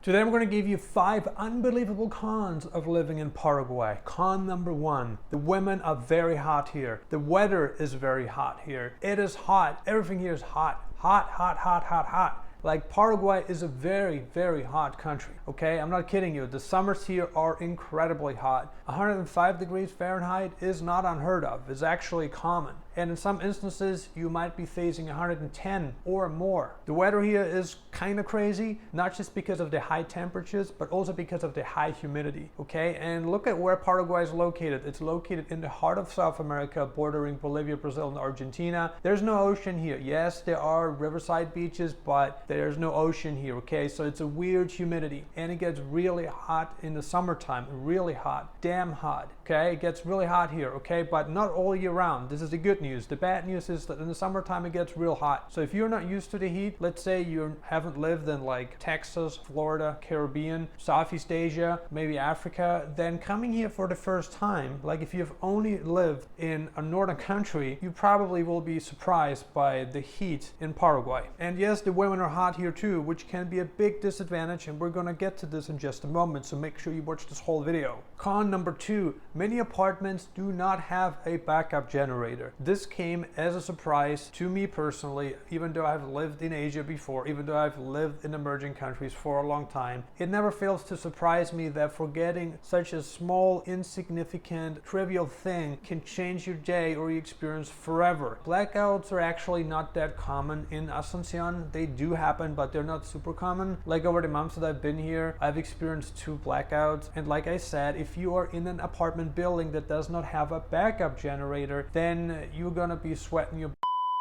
Today I'm going to give you 5 unbelievable cons of living in Paraguay. Con number 1, the women are very hot here. The weather is very hot here. It is hot. Everything here is hot. Hot, hot, hot, hot, hot. Like Paraguay is a very, very hot country, okay? I'm not kidding you. The summers here are incredibly hot. 105 degrees Fahrenheit is not unheard of. It's actually common. And in some instances, you might be facing 110 or more. The weather here is kind of crazy, not just because of the high temperatures, but also because of the high humidity, okay? And look at where Paraguay is located. It's located in the heart of South America, bordering Bolivia, Brazil, and Argentina. There's no ocean here. Yes, there are riverside beaches, but there's no ocean here, okay? So it's a weird humidity, and it gets really hot in the summertime, really hot, damn hot, okay? It gets really hot here, okay? But not all year round. This is the good news. The bad news is that in the summertime it gets real hot. So if you're not used to the heat, let's say you haven't lived in like Texas, Florida, Caribbean, Southeast Asia, maybe Africa, then coming here for the first time, like if you've only lived in a northern country, you probably will be surprised by the heat in Paraguay. And yes, the women are hot here too, which can be a big disadvantage, and we're gonna get to this in just a moment, so make sure you watch this whole video. Con number 2, many apartments do not have a backup generator. This came as a surprise to me personally, even though I've lived in Asia before, even though I've lived in emerging countries for a long time. It never fails to surprise me that forgetting such a small, insignificant, trivial thing can change your day or your experience forever. Blackouts are actually not that common in Asuncion. They do happen, but they're not super common. Like over the months that I've been here, I've experienced 2 blackouts. And like I said, if you are in an apartment building that does not have a backup generator, then you're gonna be sweating your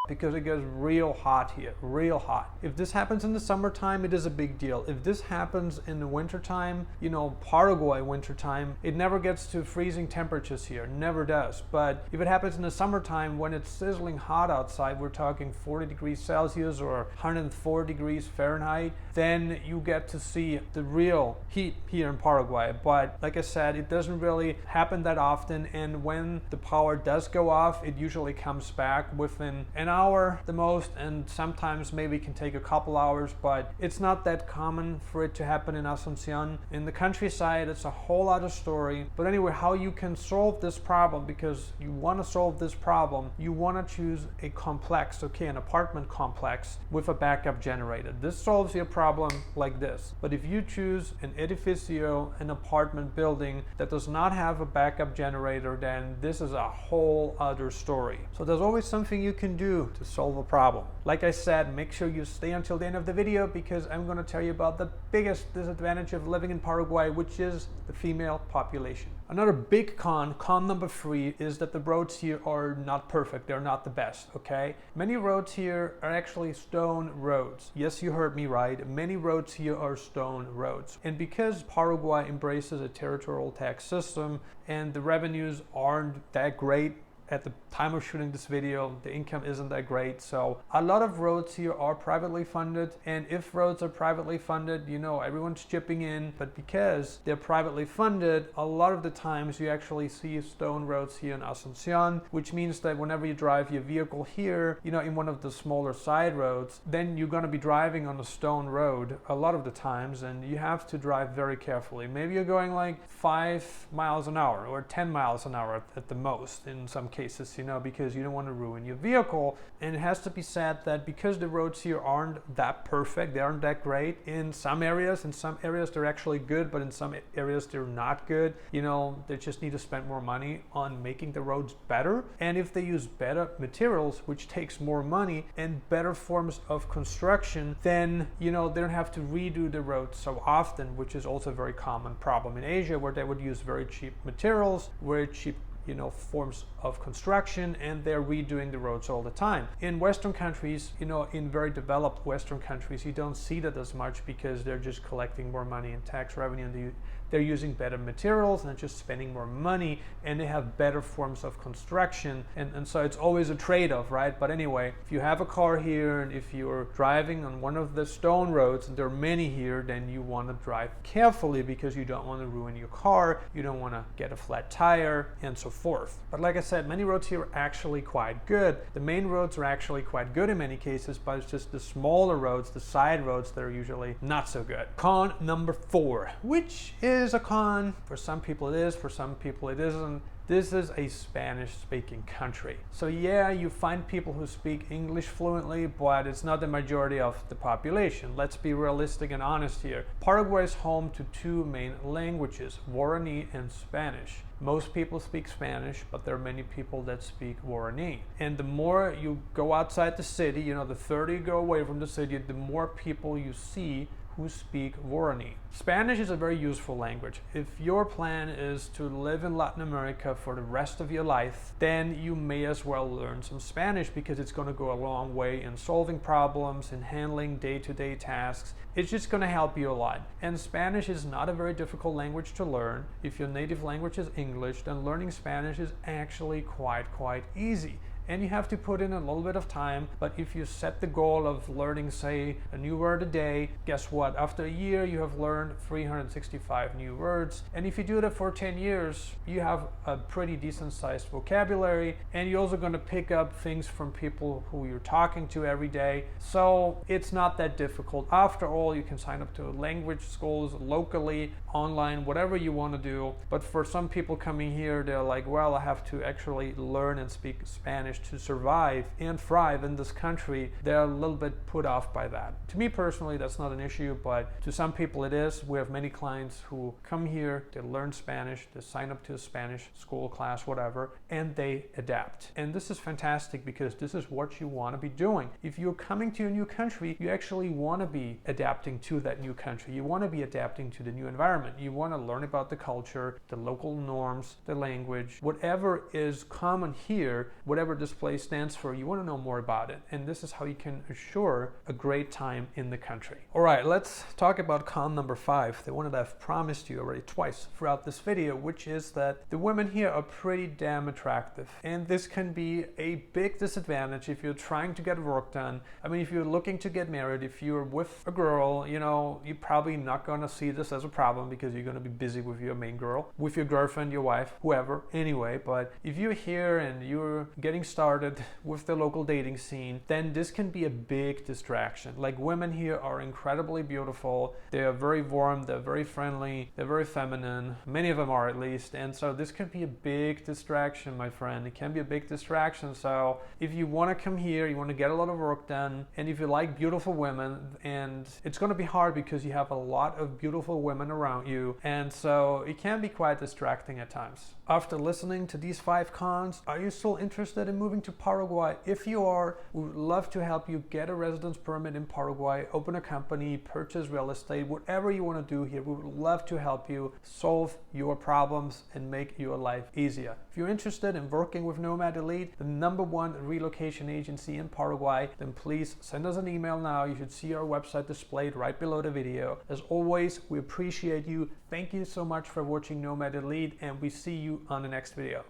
because it gets real hot here, real hot. If this happens in the summertime, it is a big deal. If this happens in the wintertime, you know, Paraguay wintertime, it never gets to freezing temperatures here, never does. But if it happens in the summertime when it's sizzling hot outside, we're talking 40 degrees Celsius or 104 degrees Fahrenheit, then you get to see the real heat here in Paraguay. But like I said, it doesn't really happen that often, and when the power does go off, it usually comes back within an hour the most, and sometimes maybe it can take a couple hours, but it's not that common for it to happen in Asuncion. In the countryside, it's a whole other story. But anyway, how you can solve this problem, because you want to solve this problem, you want to choose a complex, okay, an apartment complex with a backup generator. This solves your problem like this. But if you choose an edificio, an apartment building that does not have a backup generator, then this is a whole other story. So there's always something you can do to solve a problem. Like I said, make sure you stay until the end of the video, because I'm going to tell you about the biggest disadvantage of living in Paraguay, which is the female population. Another big con number 3, is that the roads here are not perfect. They're not the best, okay? Many roads here are actually stone roads. Yes, you heard me right. Many roads here are stone roads. And because Paraguay embraces a territorial tax system and the revenues aren't that great, at the time of shooting this video, the income isn't that great. So a lot of roads here are privately funded. And if roads are privately funded, you know, everyone's chipping in. But because they're privately funded, a lot of the times you actually see stone roads here in Asuncion, which means that whenever you drive your vehicle here, you know, in one of the smaller side roads, then you're going to be driving on a stone road a lot of the times, and you have to drive very carefully. Maybe you're going like 5 miles an hour or 10 miles an hour at the most in some cases, you know, because you don't want to ruin your vehicle. And it has to be said that because the roads here aren't that perfect, they aren't that great in some areas they're actually good, but in some areas they're not good. You know, they just need to spend more money on making the roads better. And if they use better materials, which takes more money, and better forms of construction, then, you know, they don't have to redo the roads so often, which is also a very common problem in Asia, where they would use very cheap materials, very cheap, you know, forms of construction, and they're redoing the roads all the time. In Western countries, you know, in very developed Western countries, you don't see that as much, because they're just collecting more money in tax revenue, and they're using better materials and just spending more money, and they have better forms of construction, and so it's always a trade-off, right? But anyway, if you have a car here and if you're driving on one of the stone roads, and there are many here, then you want to drive carefully, because you don't want to ruin your car, you don't want to get a flat tire, and so 4th. But like I said, many roads here are actually quite good. The main roads are actually quite good in many cases, but it's just the smaller roads, the side roads, that are usually not so good. Con number 4, which is a con. For some people it is, for some people it isn't. This is a Spanish-speaking country. So yeah, you find people who speak English fluently, but it's not the majority of the population. Let's be realistic and honest here. Paraguay is home to 2 main languages, Guarani and Spanish. Most people speak Spanish, but there are many people that speak Guarani. And the more you go outside the city, you know, the further you go away from the city, the more people you see who speak Guarani. Spanish is a very useful language. If your plan is to live in Latin America for the rest of your life, then you may as well learn some Spanish, because it's going to go a long way in solving problems, in handling day-to-day tasks. It's just going to help you a lot. And Spanish is not a very difficult language to learn. If your native language is English, then learning Spanish is actually quite easy. And you have to put in a little bit of time, but if you set the goal of learning, say, a new word a day, guess what? After a year, you have learned 365 new words. And if you do that for 10 years, you have a pretty decent sized vocabulary, and you're also going to pick up things from people who you're talking to every day. So it's not that difficult. After all, you can sign up to language schools locally, online, whatever you want to do. But for some people coming here, they're like, well, I have to actually learn and speak Spanish to survive and thrive in this country. They're a little bit put off by that. To me personally, that's not an issue, but to some people it is. We have many clients who come here, they learn Spanish, they sign up to a Spanish school, class, whatever, and they adapt. And this is fantastic, because this is what you want to be doing. If you're coming to a new country, you actually want to be adapting to that new country. You want to be adapting to the new environment. You want to learn about the culture, the local norms, the language, whatever is common here, whatever this place stands for, you want to know more about it. And this is how you can assure a great time in the country. All right, let's talk about con number 5, the one that I've promised you already twice throughout this video, which is that the women here are pretty damn attractive. And this can be a big disadvantage if you're trying to get work done. I mean, if you're looking to get married, if you're with a girl, you know, you're probably not going to see this as a problem, because you're going to be busy with your main girl, with your girlfriend, your wife, whoever, anyway. But if you're here and you're getting started with the local dating scene, then this can be a big distraction. Like, women here are incredibly beautiful. They are very warm, they're very friendly, they're very feminine. Many of them are, at least. And so this can be a big distraction, my friend. It can be a big distraction. So if you want to come here, you want to get a lot of work done, and if you like beautiful women, and it's going to be hard because you have a lot of beautiful women around you, and so it can be quite distracting at times. After listening to these 5 cons, are you still interested in moving to Paraguay? If you are, we would love to help you get a residence permit in Paraguay, open a company, purchase real estate, whatever you want to do here. We would love to help you solve your problems and make your life easier. If you're interested in working with Nomad Elite, the #1 relocation agency in Paraguay, then please send us an email now. You should see our website displayed right below the video. As always, we appreciate you. Thank you so much for watching Nomad Elite, and we see you on the next video.